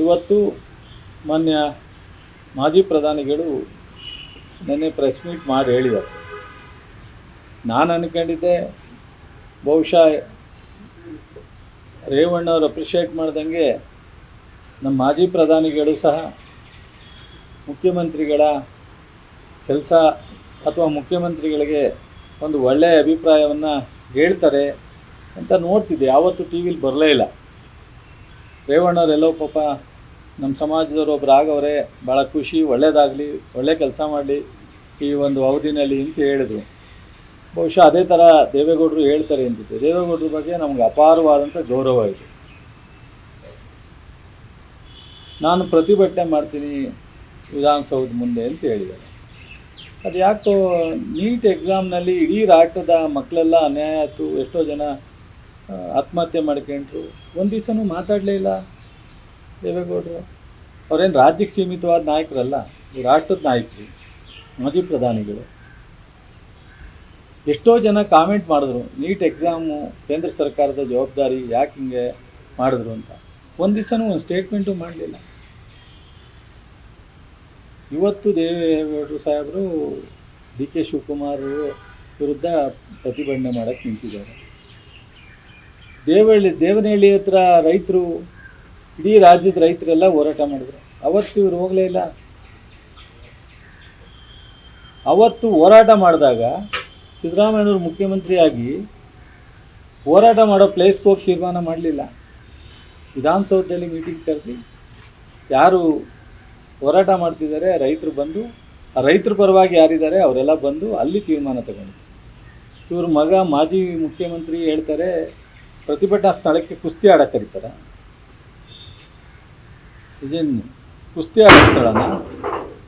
ಇವತ್ತು ಮಾನ್ಯ ಮಾಜಿ ಪ್ರಧಾನಿಗಳು ನೆನ್ನೆ ಪ್ರೆಸ್ ಮೀಟ್ ಮಾಡಿ ಹೇಳಿದ್ದಾರೆ. ನಾನು ಅಂದ್ಕೊಂಡಿದ್ದೆ ಬಹುಶಃ ರೇವಣ್ಣವ್ರು ಅಪ್ರಿಷಿಯೇಟ್ ಮಾಡ್ದಂಗೆ ನಮ್ಮ ಮಾಜಿ ಪ್ರಧಾನಿಗಳು ಸಹ ಮುಖ್ಯಮಂತ್ರಿಗಳ ಕೆಲಸ ಅಥವಾ ಮುಖ್ಯಮಂತ್ರಿಗಳಿಗೆ ಒಂದು ಒಳ್ಳೆಯ ಅಭಿಪ್ರಾಯವನ್ನು ಹೇಳ್ತಾರೆ ಅಂತ ನೋಡ್ತಿದ್ದೆ. ಯಾವತ್ತೂ ಟಿ ವಿಲಿ ಬರಲೇ ಇಲ್ಲ. ರೇವಣ್ಣವರೆಲ್ಲೋ ಪಾಪ ನಮ್ಮ ಸಮಾಜದವರು ಒಬ್ಬರು ಆಗವ್ರೆ, ಭಾಳ ಖುಷಿ, ಒಳ್ಳೆಯದಾಗಲಿ, ಒಳ್ಳೆ ಕೆಲಸ ಮಾಡಲಿ ಈ ಒಂದು ಅವಧಿನಲ್ಲಿ ಅಂತ ಹೇಳಿದರು. ಬಹುಶಃ ಅದೇ ಥರ ದೇವೇಗೌಡರು ಹೇಳ್ತಾರೆ ಅಂತಿದ್ದೆ. ದೇವೇಗೌಡರ ಬಗ್ಗೆ ನಮ್ಗೆ ಅಪಾರವಾದಂಥ ಗೌರವ ಇದೆ. ನಾನು ಪ್ರತಿಭಟನೆ ಮಾಡ್ತೀನಿ ವಿಧಾನಸೌಧ ಮುಂದೆ ಅಂತ ಹೇಳಿದ್ದಾರೆ. ಅದು ಯಾಕೋ ನೀಟ್ ಎಕ್ಸಾಮ್ನಲ್ಲಿ ಇಡೀ ರಾಷ್ಟ್ರದ ಮಕ್ಕಳೆಲ್ಲ ಅನ್ಯಾಯ ಆಯಿತು, ಎಷ್ಟೋ ಜನ ಆತ್ಮಹತ್ಯೆ ಮಾಡ್ಕೊಂಡ್ರು, ಒಂದು ದಿವಸನೂ ಮಾತಾಡಲೇ ಇಲ್ಲ ದೇವೇಗೌಡರು. ಅವರೇನು ರಾಜ್ಯಕ್ಕೆ ಸೀಮಿತವಾದ ನಾಯಕರಲ್ಲ, ರಾಷ್ಟ್ರದ ನಾಯಕರು, ಮಾಜಿ ಪ್ರಧಾನಿಗಳು. ಎಷ್ಟೋ ಜನ ಕಾಮೆಂಟ್ ಮಾಡಿದ್ರು, ನೀಟ್ ಎಕ್ಸಾಮು ಕೇಂದ್ರ ಸರ್ಕಾರದ ಜವಾಬ್ದಾರಿ, ಯಾಕೆ ಹಿಂಗೆ ಮಾಡಿದ್ರು ಅಂತ. ಒಂದು ದಿವಸನೂ ಒಂದು ಸ್ಟೇಟ್ಮೆಂಟು ಮಾಡಲಿಲ್ಲ. ಇವತ್ತು ದೇವೇಗೌಡರು ಸಾಹೇಬರು ಡಿ ಕೆ ಶಿವಕುಮಾರ್ ವಿರುದ್ಧ ಪ್ರತಿಭಟನೆ ಮಾಡೋಕ್ಕೆ ನಿಂತಿದ್ದಾರೆ. ದೇವನಹಳ್ಳಿ ಹತ್ರ ರೈತರು, ಇಡೀ ರಾಜ್ಯದ ರೈತರೆಲ್ಲ ಹೋರಾಟ ಮಾಡಿದ್ರು. ಅವತ್ತು ಇವರು ಹೋಗಲೇ ಇಲ್ಲ. ಅವತ್ತು ಹೋರಾಟ ಮಾಡಿದಾಗ ಸಿದ್ದರಾಮಯ್ಯನವರು ಮುಖ್ಯಮಂತ್ರಿಯಾಗಿ ಹೋರಾಟ ಮಾಡೋ ಪ್ಲೇಸ್ಗೆ ಹೋಗಿ ತೀರ್ಮಾನ ಮಾಡಲಿಲ್ಲ. ವಿಧಾನಸೌಧದಲ್ಲಿ ಮೀಟಿಂಗ್ ಕರೆದು ಯಾರು ಹೋರಾಟ ಮಾಡ್ತಿದ್ದಾರೆ ರೈತರು ಬಂದು, ಆ ರೈತರ ಪರವಾಗಿ ಯಾರಿದ್ದಾರೆ ಅವರೆಲ್ಲ ಬಂದು ಅಲ್ಲಿ ತೀರ್ಮಾನ ತಗೊಂಡು. ಇವ್ರ ಮಗ ಮಾಜಿ ಮುಖ್ಯಮಂತ್ರಿ ಹೇಳ್ತಾರೆ ಪ್ರತಿಭಟನಾ ಸ್ಥಳಕ್ಕೆ ಕುಸ್ತಿ ಆಡಕ್ಕೆ ಕರೀತಾರೆ. ಇದೇನು ಕುಸ್ತಿ ಆಡೋ ಸ್ಥಳನ?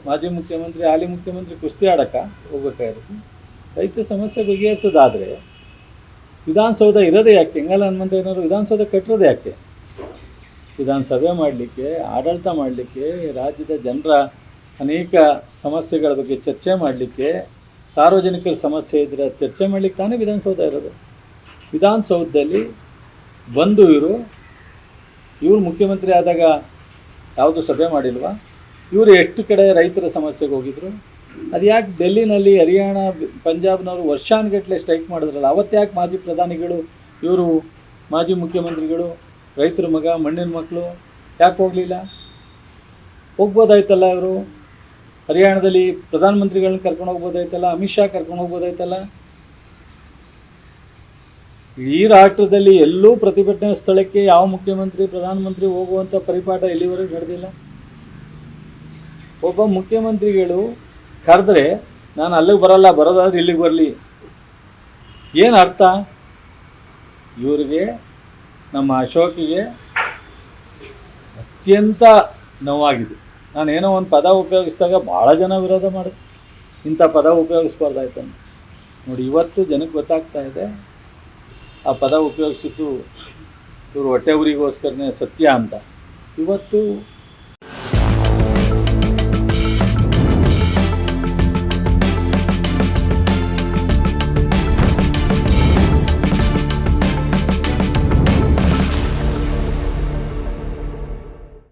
ಮಾಜಿ ಮುಖ್ಯಮಂತ್ರಿ ಹಾಲಿ ಮುಖ್ಯಮಂತ್ರಿ ಕುಸ್ತಿ ಆಡಕ್ಕೆ ಹೋಗ್ಬೇಕಾಗಿರುತ್ತೆ. ರೈತ ಸಮಸ್ಯೆ ಬಗೆಹರಿಸೋದಾದರೆ ವಿಧಾನಸೌಧ ಇರೋದೇ ಯಾಕೆ? ಹೆಂಗಲ್ಲ ಹನುಮಂತಯ್ಯನವರು ವಿಧಾನಸೌಧ ಕಟ್ಟಿರೋದೇ ಯಾಕೆ? ವಿಧಾನಸಭೆ ಮಾಡಲಿಕ್ಕೆ, ಆಡಳಿತ ಮಾಡಲಿಕ್ಕೆ, ರಾಜ್ಯದ ಜನರ ಅನೇಕ ಸಮಸ್ಯೆಗಳ ಬಗ್ಗೆ ಚರ್ಚೆ ಮಾಡಲಿಕ್ಕೆ, ಸಾರ್ವಜನಿಕರ ಸಮಸ್ಯೆ ಇದ್ದರೆ ಚರ್ಚೆ ಮಾಡಲಿಕ್ಕೆ ತಾನೇ ವಿಧಾನಸೌಧ ಇರೋದು. ವಿಧಾನಸೌಧದಲ್ಲಿ ಬಂದು ಇವರು ಮುಖ್ಯಮಂತ್ರಿ ಆದಾಗ ಯಾವುದು ಸಭೆ ಮಾಡಿಲ್ವಾ? ಇವರು ಎಷ್ಟು ಕಡೆ ರೈತರ ಸಮಸ್ಯೆಗೆ ಹೋಗಿದ್ರು? ಅದು ಯಾಕೆ ಡೆಲ್ಲಿನಲ್ಲಿ, ಹರಿಯಾಣ, ಪಂಜಾಬ್ನವರು ವರ್ಷಾನುಗಟ್ಟಲೆ ಸ್ಟ್ರೈಕ್ ಮಾಡಿದ್ರಲ್ಲ, ಅವತ್ತು ಯಾಕೆ ಮಾಜಿ ಪ್ರಧಾನಿಗಳು, ಇವರು ಮಾಜಿ ಮುಖ್ಯಮಂತ್ರಿಗಳು, ರೈತರ ಮಗ, ಮಣ್ಣಿನ ಮಕ್ಕಳು ಯಾಕೆ ಹೋಗಲಿಲ್ಲ? ಹೋಗ್ಬೋದಾಯ್ತಲ್ಲ. ಇವರು ಹರಿಯಾಣದಲ್ಲಿ ಪ್ರಧಾನಮಂತ್ರಿಗಳನ್ನ ಕರ್ಕೊಂಡು ಹೋಗ್ಬೋದಾಯ್ತಲ್ಲ, ಅಮಿತ್ ಶಾ ಕರ್ಕೊಂಡು ಹೋಗ್ಬೋದಾಯ್ತಲ್ಲ. ಈ ರಾಷ್ಟ್ರದಲ್ಲಿ ಎಲ್ಲೂ ಪ್ರತಿಭಟನೆ ಸ್ಥಳಕ್ಕೆ ಯಾವ ಮುಖ್ಯಮಂತ್ರಿ, ಪ್ರಧಾನಮಂತ್ರಿ ಹೋಗುವಂಥ ಪರಿಪಾಠ ಇಲ್ಲಿವರೆಗೆ ನಡೆದಿಲ್ಲ. ಒಬ್ಬ ಮುಖ್ಯಮಂತ್ರಿಗಳು ಕರೆದ್ರೆ ನಾನು ಅಲ್ಲಿಗೆ ಬರಲ್ಲ, ಬರೋದಾದ್ರೆ ಇಲ್ಲಿಗೆ ಬರಲಿ, ಏನು ಅರ್ಥ? ಇವರಿಗೆ, ನಮ್ಮ ಅಶೋಕಿಗೆ ಅತ್ಯಂತ ನೋವಾಗಿದೆ. ನಾನೇನೋ ಒಂದು ಪದ ಉಪಯೋಗಿಸಿದಾಗ ಭಾಳ ಜನ ವಿರೋಧ ಮಾಡಿದ್ರು, ಇಂಥ ಪದ ಉಪಯೋಗಿಸ್ಬಾರ್ದಾಯ್ತಂತ. ನೋಡಿ, ಇವತ್ತು ಜನಕ್ಕೆ ಗೊತ್ತಾಗ್ತಾ ಇದೆ ಆ ಪದ ಉಪಯೋಗಿಸಿದ್ದು ಇವರು ಹೊಟ್ಟೆ ಉರಿಗೋಸ್ಕರನೇ ಸತ್ಯ ಅಂತ. ಇವತ್ತು